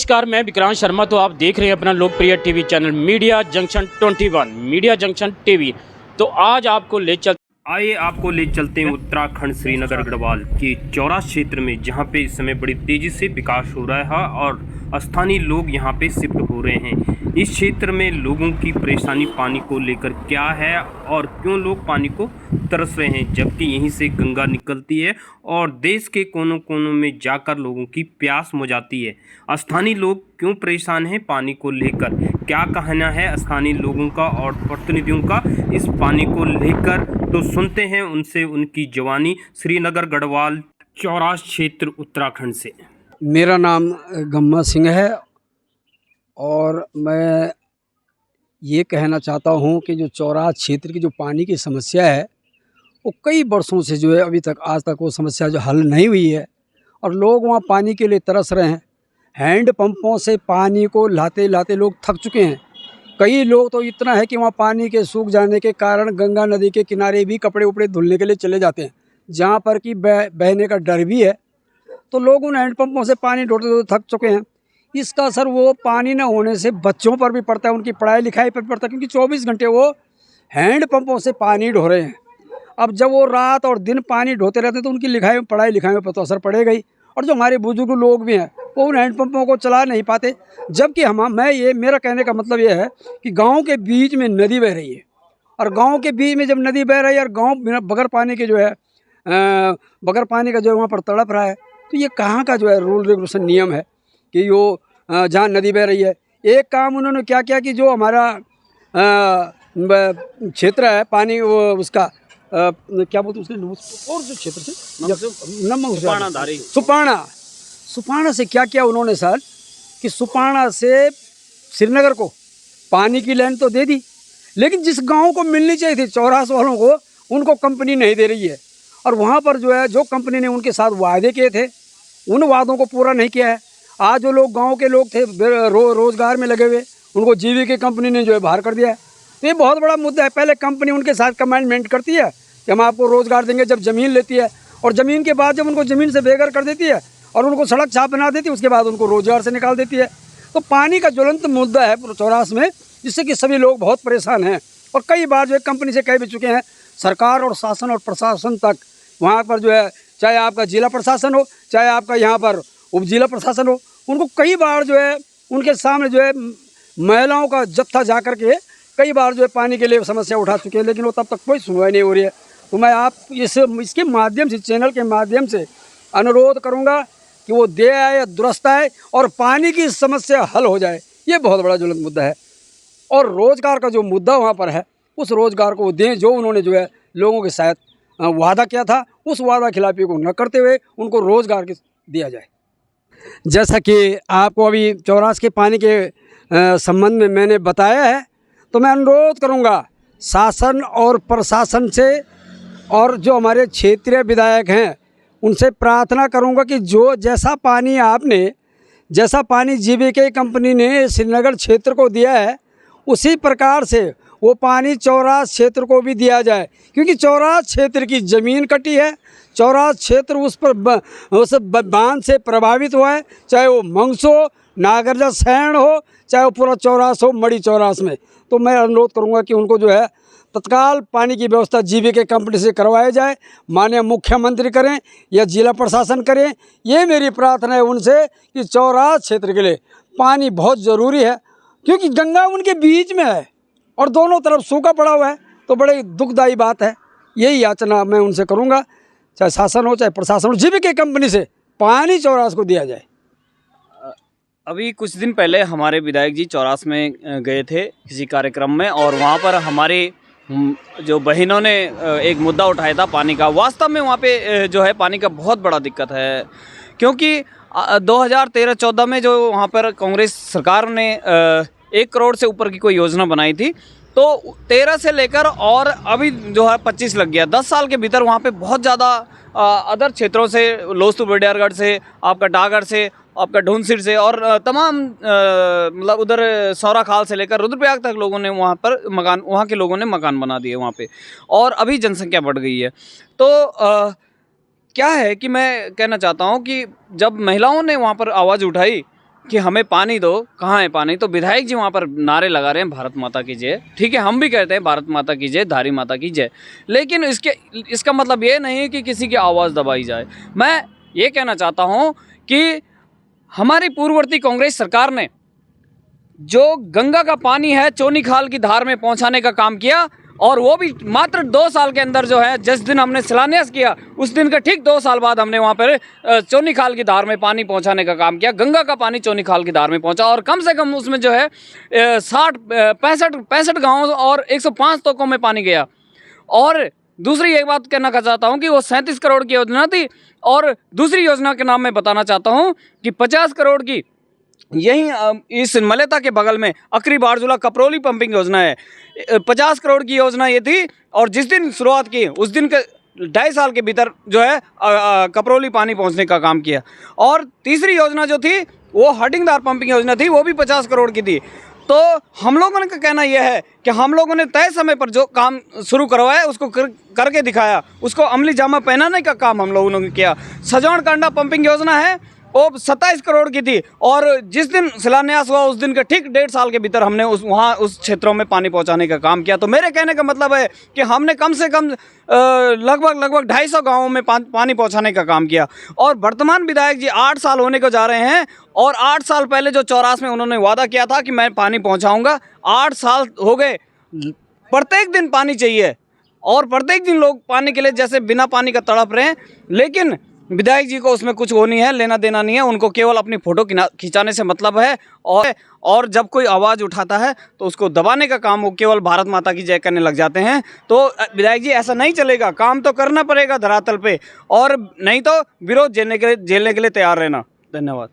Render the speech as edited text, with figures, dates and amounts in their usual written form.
नमस्कार, मैं विक्रांत शर्मा। तो आप देख रहे हैं अपना लोकप्रिय TV channel media junction 21 media junction TV. तो आज आपको ले चलते हैं उत्तराखंड श्रीनगर गढ़वाल के चौरास क्षेत्र में, जहां पे इस समय बड़ी तेज़ी से विकास हो रहा है और स्थानीय लोग यहां पे शिफ्ट हो रहे हैं। इस क्षेत्र में लोगों की परेशानी पानी को लेकर क्या है और क्यों लोग पानी को तरस रहे हैं, जबकि यहीं से गंगा निकलती है और देश के कोनों कोनों में जाकर लोगों की प्यास बुझाती है। स्थानीय लोग क्यों परेशान हैं पानी को लेकर, क्या कहना है स्थानीय लोगों का और प्रतिनिधियों का इस पानी को लेकर, तो सुनते हैं उनसे उनकी जवानी श्रीनगर गढ़वाल चौरास क्षेत्र उत्तराखंड से। मेरा नाम गम्मा सिंह है और मैं ये कहना चाहता हूँ कि जो चौरास क्षेत्र की जो पानी की समस्या है वो कई वर्षों से जो है अभी तक आज तक वो समस्या जो हल नहीं हुई है और लोग वहाँ पानी के लिए तरस रहे हैं। हैंड पंपों से पानी को लाते लाते लोग थक चुके हैं। कई लोग तो इतना है कि वहाँ पानी के सूख जाने के कारण गंगा नदी के किनारे भी कपड़े उपड़े धुलने के लिए चले जाते हैं, जहाँ पर कि बहने का डर भी है। तो लोग उन हैंड पंपों से पानी ढोते ढोते थक चुके हैं। इसका असर वो पानी न होने से बच्चों पर भी पड़ता है, उनकी पढ़ाई लिखाई पर भी पड़ता है, क्योंकि 24 घंटे वो हैंड पंपों से पानी ढो रहे हैं। अब जब वो रात और दिन पानी ढोते रहते हैं तो उनकी पढ़ाई लिखाई पर तो असर पड़ेगा ही। और जो हमारे बुजुर्ग लोग भी हैं वो उन हैंड पंपों को चला नहीं पाते। जबकि मेरा कहने का मतलब ये है कि गाँव के बीच में नदी बह रही है और गाँव के बीच में जब नदी बह रही है और गाँव बगैर पानी के जो है बगैर पानी का जो है वहाँ पर तड़प रहा है, तो ये कहाँ का जो है रूल रेगुलेशन नियम है कि वो जहाँ नदी बह रही है। एक काम उन्होंने क्या किया कि जो हमारा क्षेत्र है पानी वो उसका क्या बोलते उसके और जो क्षेत्र से सुपाना से क्या किया उन्होंने सर कि सुपाना से श्रीनगर को पानी की लाइन तो दे दी, लेकिन जिस गांव को मिलनी चाहिए थी चौरास वालों को, उनको कंपनी नहीं दे रही है। और वहाँ पर जो है जो कंपनी ने उनके साथ वादे किए थे उन वादों को पूरा नहीं किया है। आज जो लोग गांव के लोग थे रोज़गार में लगे हुए, उनको जीवीके कंपनी ने जो है बाहर कर दिया है। तो ये बहुत बड़ा मुद्दा है। पहले कंपनी उनके साथ कमिटमेंट करती है कि हम आपको रोज़गार देंगे, जब ज़मीन लेती है और ज़मीन के बाद जब उनको ज़मीन से बेघर कर देती है और उनको सड़क छाप बना देती है, उसके बाद उनको रोज़गार से निकाल देती है। तो पानी का ज्वलंत मुद्दा है चौरास में, जिससे कि सभी लोग बहुत परेशान हैं। और कई बार जो है कंपनी से कह भी चुके हैं, सरकार और शासन और प्रशासन तक वहाँ पर जो है, चाहे आपका जिला प्रशासन हो चाहे आपका यहाँ पर उप जिला प्रशासन हो, उनको कई बार जो है उनके सामने जो है महिलाओं का जत्था जा कर के कई बार जो है पानी के लिए समस्या उठा चुके हैं, लेकिन वो तब तक कोई सुनवाई नहीं हो रही है। तो मैं आप इसके माध्यम से, चैनल के माध्यम से अनुरोध करूँगा कि वो दे आए या दुरुस्त आए और पानी की समस्या हल हो जाए। ये बहुत बड़ा ज्वलंत मुद्दा है। और रोज़गार का जो मुद्दा वहाँ पर है, उस रोज़गार को दें जो उन्होंने जो है लोगों के साथ वादा किया था, उस वादा खिलाफी को न करते हुए उनको रोज़गार दिया जाए। जैसा कि आपको अभी चौरास के पानी के संबंध में मैंने बताया है, तो मैं अनुरोध करूंगा शासन और प्रशासन से और जो हमारे क्षेत्रीय विधायक हैं उनसे प्रार्थना करूंगा कि जैसा पानी जीवीके कंपनी ने श्रीनगर क्षेत्र को दिया है, उसी प्रकार से वो पानी चौरास क्षेत्र को भी दिया जाए। क्योंकि चौरास क्षेत्र की ज़मीन कटी है, चौरास क्षेत्र उस बांध से प्रभावित हुआ है, चाहे वो मंगसो नागरजा सैण हो, चाहे वो पूरा चौरास हो मड़ी चौरास में। तो मैं अनुरोध करूंगा कि उनको जो है तत्काल पानी की व्यवस्था जीवीके कंपनी से करवाया जाए। माननीय मुख्यमंत्री करें या जिला प्रशासन करें, ये मेरी प्रार्थना है उनसे कि चौरास क्षेत्र के लिए पानी बहुत ज़रूरी है, क्योंकि गंगा उनके बीच में है और दोनों तरफ सूखा पड़ा हुआ है। तो बड़े दुखदायी बात है। यही याचना मैं उनसे करूंगा, चाहे शासन हो चाहे प्रशासन हो, जीवीके कंपनी से पानी चौरास को दिया जाए। अभी कुछ दिन पहले हमारे विधायक जी चौरास में गए थे किसी कार्यक्रम में, और वहाँ पर हमारे जो बहनों ने एक मुद्दा उठाया था पानी का। वास्तव में वहाँ पे जो है पानी का बहुत बड़ा दिक्कत है, क्योंकि 2013-14 में जो वहाँ पर कांग्रेस सरकार ने 1 करोड़ से ऊपर की कोई योजना बनाई थी, तो 13 से लेकर और अभी जो है 25 लग गया। 10 साल के भीतर वहाँ पे बहुत ज़्यादा अदर क्षेत्रों से, लोस्तु बडियारगढ़ से, आपका डागढ़ से, आपका ढूंढसिर से और तमाम मतलब उधर सौराखाल से लेकर रुद्रप्रयाग तक लोगों ने वहाँ के लोगों ने मकान बना दिए वहाँ पे, और अभी जनसंख्या बढ़ गई है। तो क्या है कि मैं कहना चाहता हूँ कि जब महिलाओं ने वहाँ पर आवाज़ उठाई कि हमें पानी दो, कहाँ है पानी, तो विधायक जी वहाँ पर नारे लगा रहे हैं भारत माता की जय। ठीक है, हम भी कहते हैं भारत माता की जय, धारी माता की जय, लेकिन इसका मतलब ये नहीं कि किसी की आवाज़ दबाई जाए। मैं ये कहना चाहता हूँ कि हमारी पूर्ववर्ती कांग्रेस सरकार ने जो गंगा का पानी है चोनी खाल की धार में पहुँचाने का काम किया, और वो भी मात्र 2 साल के अंदर जो है, जिस दिन हमने शिलान्यास किया उस दिन के ठीक 2 साल बाद हमने वहाँ पर चोनी खाल की धार में पानी पहुँचाने का काम किया। गंगा का पानी चोनी खाल की धार में पहुँचा, और कम से कम उसमें जो है 65 गाँव और 105 तोकों में पानी गया। और दूसरी एक बात कहना चाहता हूँ कि वो 37 करोड़ की योजना थी, और दूसरी योजना के नाम मैं बताना चाहता हूँ कि 50 करोड़ की यही इस मलेता के बगल में अकरी बारजूला कपरोली पंपिंग योजना है। 50 करोड़ की योजना ये थी, और जिस दिन शुरुआत की उस दिन के 2.5 साल के भीतर जो है कपरोली पानी पहुंचने का काम किया। और तीसरी योजना जो थी वो हडिंगदार पंपिंग योजना थी, वो भी 50 करोड़ की थी। तो हम लोगों का कहना यह है कि हम लोगों ने तय समय पर जो काम शुरू करवाया उसको करके दिखाया, उसको अमली जामा पहनाने का काम हम लोगों ने किया। सजौन कांडा पंपिंग योजना है, वो 27 करोड़ की थी, और जिस दिन शिलान्यास हुआ उस दिन के ठीक 1.5 साल के भीतर हमने उस क्षेत्रों में पानी पहुंचाने का काम किया। तो मेरे कहने का मतलब है कि हमने कम से कम लगभग 250 गांवों में पानी पहुंचाने का काम किया। और वर्तमान विधायक जी 8 साल होने को जा रहे हैं, और 8 साल पहले जो 84 में उन्होंने वादा किया था कि मैं पानी पहुँचाऊँगा, 8 साल हो गए, प्रत्येक दिन पानी चाहिए, और प्रत्येक दिन लोग पानी के लिए जैसे बिना पानी का तड़प रहे हैं। लेकिन विधायक जी को उसमें कुछ वो नहीं है, लेना देना नहीं है, उनको केवल अपनी फ़ोटो खिंचाने से मतलब है। और जब कोई आवाज़ उठाता है तो उसको दबाने का काम वो केवल भारत माता की जय करने लग जाते हैं। तो विधायक जी ऐसा नहीं चलेगा, काम तो करना पड़ेगा धरातल पे, और नहीं तो विरोध झेलने के लिए तैयार रहना। धन्यवाद।